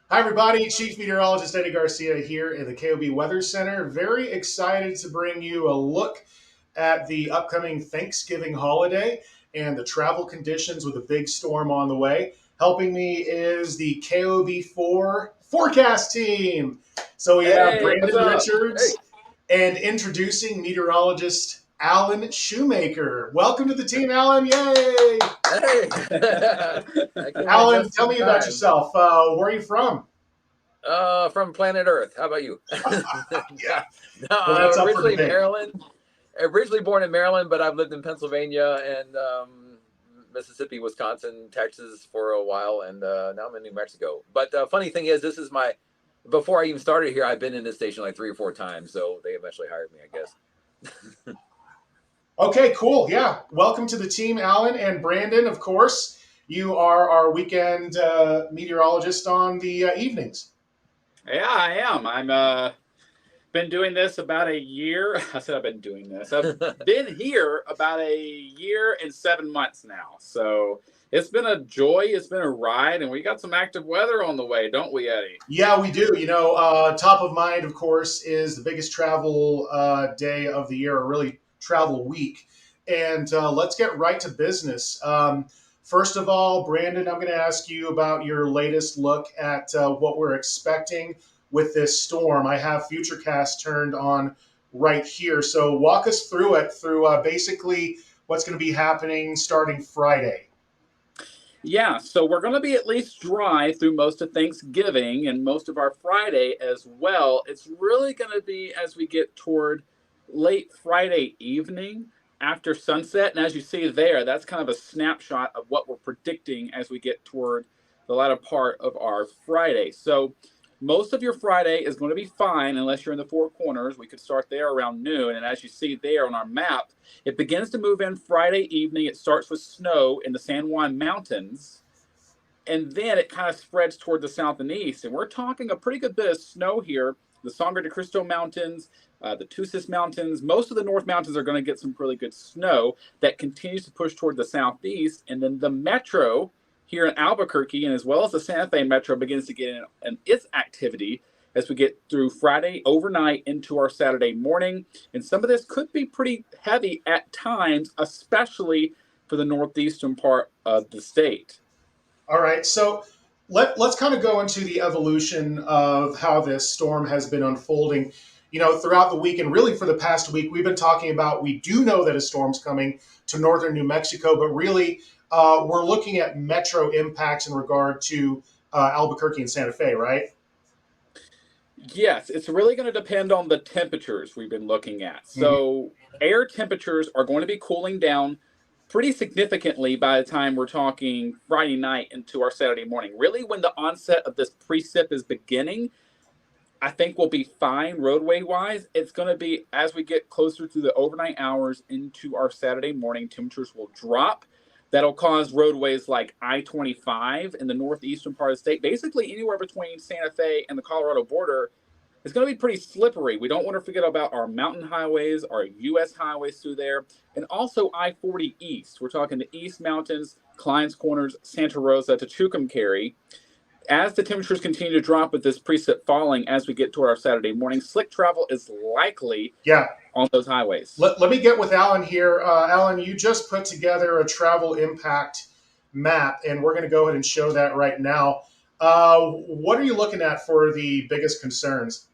Hi, everybody. Chief Meteorologist Eddie Garcia here in the KOB Weather Center. Very excited to bring you a look at the upcoming Thanksgiving holiday and the travel conditions with a big storm on the way. Helping me is the KOB4 forecast team. So we have Hey, what's Brandon up? Hey, Richards and introducing meteorologist Alan Shoemaker. Welcome to the team, Alan. Yay! hey. I came in Alan, just tell in me about time. yourself. Where are you from? From planet Earth. How about you? Yeah. No, Well, that's I'm up for originally debate. Maryland. Originally born in Maryland, but I've lived in Pennsylvania and Mississippi, Wisconsin, Texas for a while, and now I'm in New Mexico. But the funny thing is, this is my. Before I even started here, I've been in this station like 3 or 4 times, so they eventually hired me, I guess. Okay, cool. Yeah. Welcome to the team, Alan and Brandon, of course. You are our weekend meteorologist on the evenings. Yeah, I am. I'm been doing this about a year. I said I've been doing this. I've been here about a year and 7 months now. So it's been a joy. It's been a ride, and we got some active weather on the way, don't we, Eddie? Yeah, we do. Top of mind, of course, is the biggest travel day of the year, or really travel week. And let's get right to business. First of all, Brandon, I'm going to ask you about your latest look at what we're expecting with this storm. I have Futurecast turned on right here. So walk us through it, through basically what's going to be happening starting Friday. Yeah, so we're going to be at least dry through most of Thanksgiving and most of our Friday as well. It's really going to be as we get toward late Friday evening after sunset. And as you see there, that's kind of a snapshot of what we're predicting as we get toward the latter part of our Friday. So most of your Friday is going to be fine unless you're in the Four Corners. We could start there around noon. And as you see there on our map, it begins to move in Friday evening. It starts with snow in the San Juan Mountains, and then it kind of spreads toward the south and east. And we're talking a pretty good bit of snow here. The Sangre de Cristo Mountains, the Tusis Mountains, most of the North Mountains are going to get some really good snow that continues to push toward the southeast. And then the metro here in Albuquerque, and as well as the Santa Fe metro, begins to get in its activity as we get through Friday overnight into our Saturday morning. And some of this could be pretty heavy at times, especially for the northeastern part of the state. All right, so let's kind of go into the evolution of how this storm has been unfolding. Throughout the week and really for the past week, we've been talking about we do know that a storm's coming to northern New Mexico, but really we're looking at metro impacts in regard to Albuquerque and Santa Fe, right? Yes, it's really going to depend on the temperatures we've been looking at. Mhm. So, air temperatures are going to be cooling down pretty significantly by the time we're talking Friday night into our Saturday morning. Really, when the onset of this precip is beginning, I think we'll be fine roadway wise. It's going to be as we get closer to the overnight hours into our Saturday morning, temperatures will drop. That'll cause roadways like I 25 in the northeastern part of the state, basically anywhere between Santa Fe and the Colorado border. It's going to be pretty slippery. We don't want to forget about our mountain highways, our U.S. highways through there, and also I 40 East. We're talking the East Mountains, Clines Corners, Santa Rosa to Tucumcari. As the temperatures continue to drop with this precip falling as we get toward our Saturday morning, slick travel is likely Yeah. on those highways. Let me get with Alan here. Alan, you just put together a travel impact map, and we're going to go ahead and show that right now. What are you looking at for the biggest concerns?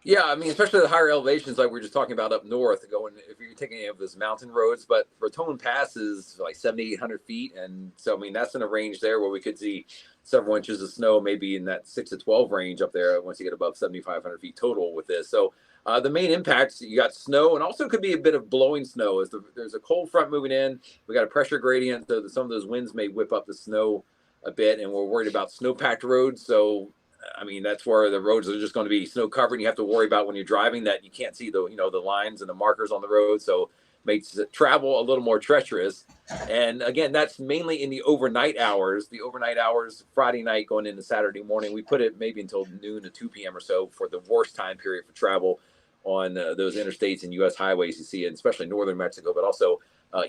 Yeah, I mean, especially the higher elevations, like we were just talking about up north, going if you're taking any of those mountain roads. But Raton Pass is like 7,800 feet, and so I mean that's in a range there where we could see several inches of snow, maybe in that 6 to 12 range up there once you get above 7,500 feet total with this. So the main impacts you got snow, and also could be a bit of blowing snow as there's a cold front moving in. We got a pressure gradient, so some of those winds may whip up the snow a bit, and we're worried about snow-packed roads. So I mean, that's where the roads are just going to be snow covered. And you have to worry about when you're driving that you can't see the lines and the markers on the road. So makes travel a little more treacherous. And again, that's mainly in the overnight hours. The overnight hours, Friday night going into Saturday morning, we put it maybe until noon to 2 p.m. or so for the worst time period for travel on those interstates and U.S. highways you see, and especially northern Mexico, but also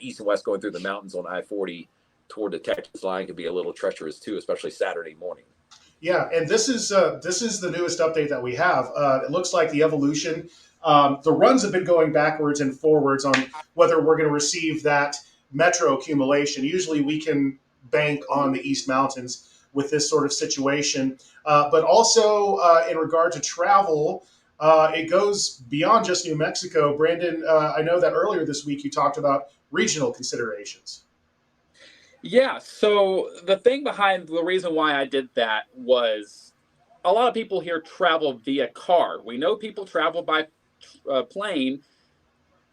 east and west going through the mountains on I-40 toward the Texas line could be a little treacherous too, especially Saturday morning. Yeah, and this is the newest update that we have. It looks like the evolution. The runs have been going backwards and forwards on whether we're going to receive that metro accumulation. Usually, we can bank on the East Mountains with this sort of situation, but also in regard to travel. It goes beyond just New Mexico. Brandon, I know that earlier this week you talked about regional considerations. Yeah, so the thing behind the reason why I did that was a lot of people here travel via car. We know people travel by plane,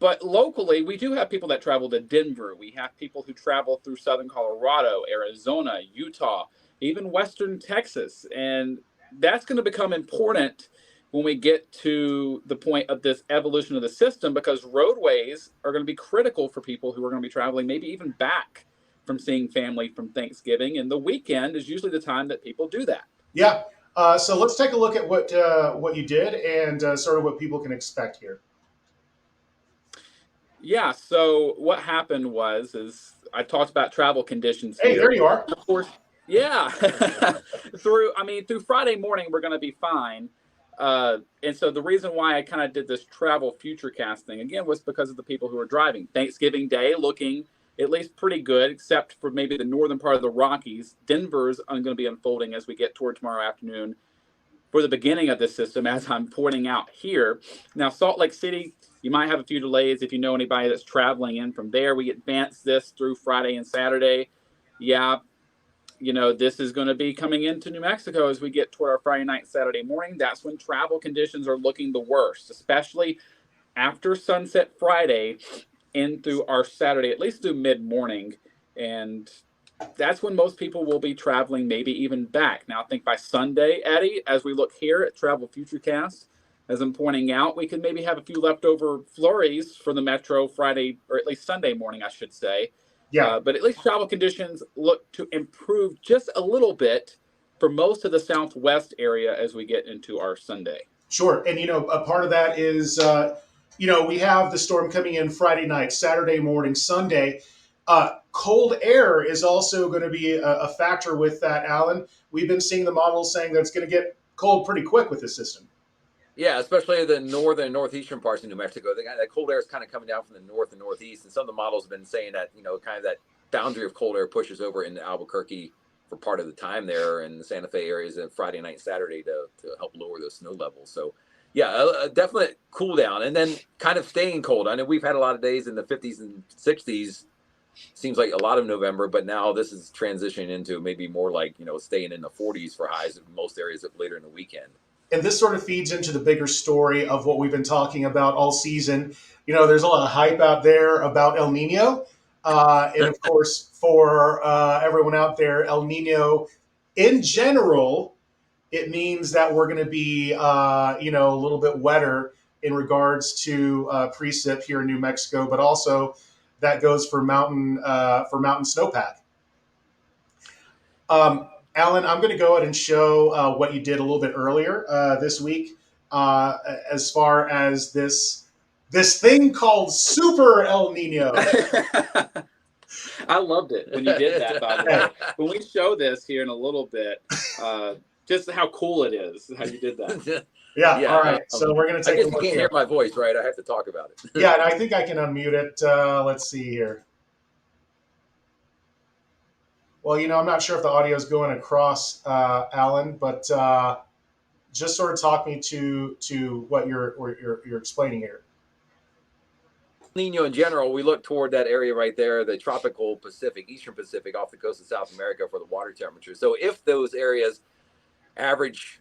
but locally, we do have people that travel to Denver. We have people who travel through southern Colorado, Arizona, Utah, even western Texas. And that's going to become important when we get to the point of this evolution of the system, because roadways are going to be critical for people who are going to be traveling, maybe even back from seeing family from Thanksgiving. And the weekend is usually the time that people do that. Yeah. So let's take a look at what you did and sort of what people can expect here. Yeah, so what happened was is I talked about travel conditions Hey, there here. you are. Of course, yeah. through Friday morning we're going to be fine. And so the reason why I kind of did this travel future casting again was because of the people who are driving. Thanksgiving Day looking at least pretty good, except for maybe the northern part of the Rockies. Denver's going to be unfolding as we get toward tomorrow afternoon for the beginning of this system, as I'm pointing out here. Now, Salt Lake City, you might have a few delays if you know anybody that's traveling in from there. We advance this through Friday and Saturday. Yeah, this is going to be coming into New Mexico as we get toward our Friday night, Saturday morning. That's when travel conditions are looking the worst, especially after sunset Friday in through our Saturday, at least through mid-morning. And that's when most people will be traveling, maybe even back. Now, I think by Sunday, Eddie, as we look here at Travel Futurecast, as I'm pointing out, we can maybe have a few leftover flurries for the Metro Friday, or at least Sunday morning, I should say. Yeah. But at least travel conditions look to improve just a little bit for most of the Southwest area as we get into our Sunday. Sure. And, a part of that is, we have the storm coming in Friday night, Saturday morning, Sunday. Cold air is also going to be a factor with that, Alan. We've been seeing the models saying that it's going to get cold pretty quick with this system. Yeah, especially the northern and northeastern parts of New Mexico. That cold air is kind of coming down from the north and northeast, and some of the models have been saying that kind of that boundary of cold air pushes over into Albuquerque for part of the time there, and the Santa Fe areas of Friday night, Saturday to help lower those snow levels. So, yeah, a definite cool down, and then kind of staying cold. I know we've had a lot of days in the 50s and 60s. Seems like a lot of November, but now this is transitioning into maybe more like staying in the 40s for highs in most areas later in the weekend. And this sort of feeds into the bigger story of what we've been talking about all season. There's a lot of hype out there about El Nino. And of course, for everyone out there, El Nino in general, it means that we're going to be, a little bit wetter in regards to precip here in New Mexico, but also that goes for mountain snowpack. Alan, I'm going to go ahead and show what you did a little bit earlier this week, as far as this thing called Super El Nino. I loved it when you did that, by the way. When we show this here in a little bit, just how cool it is, how you did that. Yeah, all right. So we're going to take a look. You can't hear my voice, right? I have to talk about it. Yeah, and I think I can unmute it. Let's see here. Well, I'm not sure if the audio is going across, Alan, but just sort of talk me to what you're explaining here. Nino in general, we look toward that area right there, the tropical Pacific, Eastern Pacific, off the coast of South America for the water temperature. So if those areas average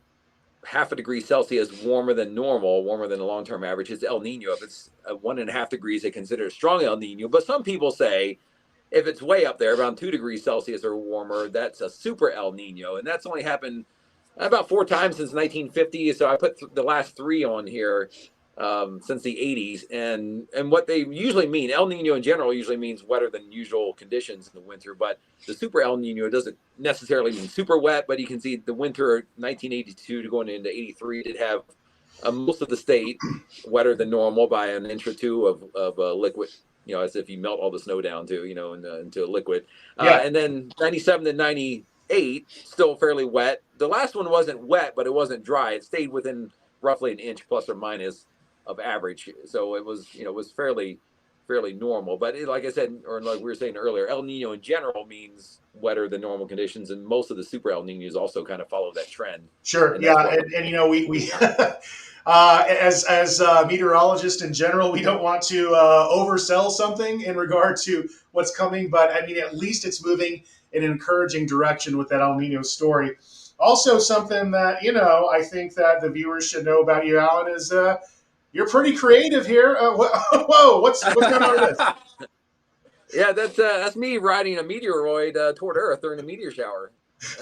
half a degree Celsius warmer than normal, warmer than the long-term average, it's El Nino. If it's 1.5 degrees, they consider it strong El Nino. But some people say if it's way up there, around 2 degrees Celsius or warmer, that's a super El Nino. And that's only happened about 4 times since 1950. So I put the last 3 on here since the 80s. And what they usually mean, El Nino in general usually means wetter than usual conditions in the winter. But the super El Nino doesn't necessarily mean super wet. But you can see the winter 1982 to going into 83 did have most of the state wetter than normal by an inch or two of liquid. As if you melt all the snow down to, into a liquid. Yeah. And then 97 to 90, 8, still fairly wet. The last one wasn't wet, but it wasn't dry. It stayed within roughly an inch plus or minus of average. So it was, it was fairly normal. But like I said, or like we were saying earlier, El Nino in general means wetter than normal conditions, and most of the super El Ninos also kind of follow that trend. Sure. And Yeah. that's what We as meteorologists in general, we don't want to oversell something in regard to what's coming, but I mean, at least it's moving in an encouraging direction with that El Nino story. Also, something that I think that the viewers should know about you, Alan, is you're pretty creative here. Whoa, what's going on with this? Yeah, that's me riding a meteoroid toward Earth during a meteor shower.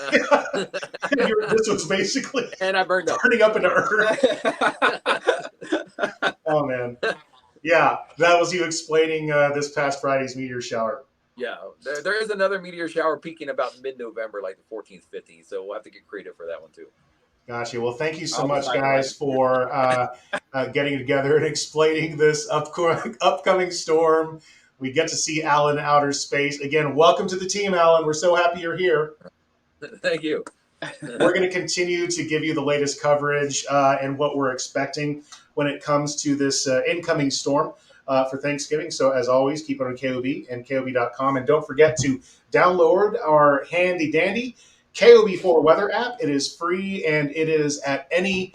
This was basically and I burned up. burning up into Earth. Oh man, yeah, that was you explaining this past Friday's meteor shower. Yeah, there is another meteor shower peaking about mid-November, like the 14th, 15th. So we'll have to get creative for that one too. Gotcha. Well, thank you so much, guys, for getting together and explaining this upcoming storm. We get to see Alan in outer space. Again, welcome to the team, Alan. We're so happy you're here. Thank you. We're going to continue to give you the latest coverage and what we're expecting when it comes to this incoming storm for Thanksgiving. So, as always, keep it on KOB and KOB.com. And don't forget to download our handy-dandy KOB4 weather app. It is free, and it is at any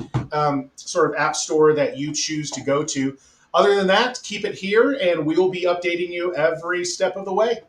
sort of app store that you choose to go to. Other than that, keep it here, and we will be updating you every step of the way.